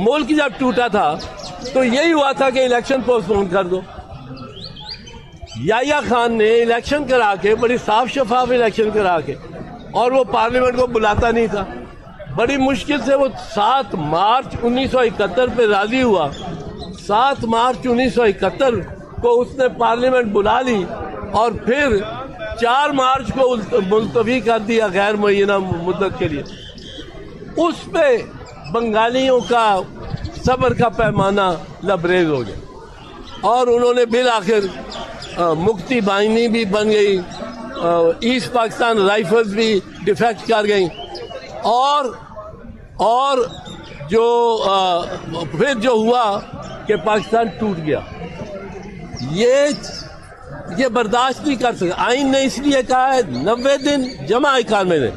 मुल्क जब टूटा था तो यही हुआ था कि इलेक्शन पोस्टपोन कर दो। याह्या खान ने इलेक्शन करा के, बड़ी साफ शफाफ इलेक्शन करा के, और वो पार्लियामेंट को बुलाता नहीं था। बड़ी मुश्किल से वो 7 मार्च 1971 पे राजी हुआ। 7 मार्च 1971 को उसने पार्लियामेंट बुला ली और फिर 4 मार्च को मुलतवी कर दिया गैर मुअय्यना मुद्दत के लिए। उस पे बंगालियों का सब्र का पैमाना लबरेज हो गया और उन्होंने बिल आखिर मुक्ति बाहिनी भी बन गई, ईस्ट पाकिस्तान राइफल्स भी डिफेक्ट कर गई और जो फिर जो हुआ कि पाकिस्तान टूट गया। ये बर्दाश्त नहीं कर सका। आइन ने इसलिए कहा है 90 दिन जमा इकानवे ने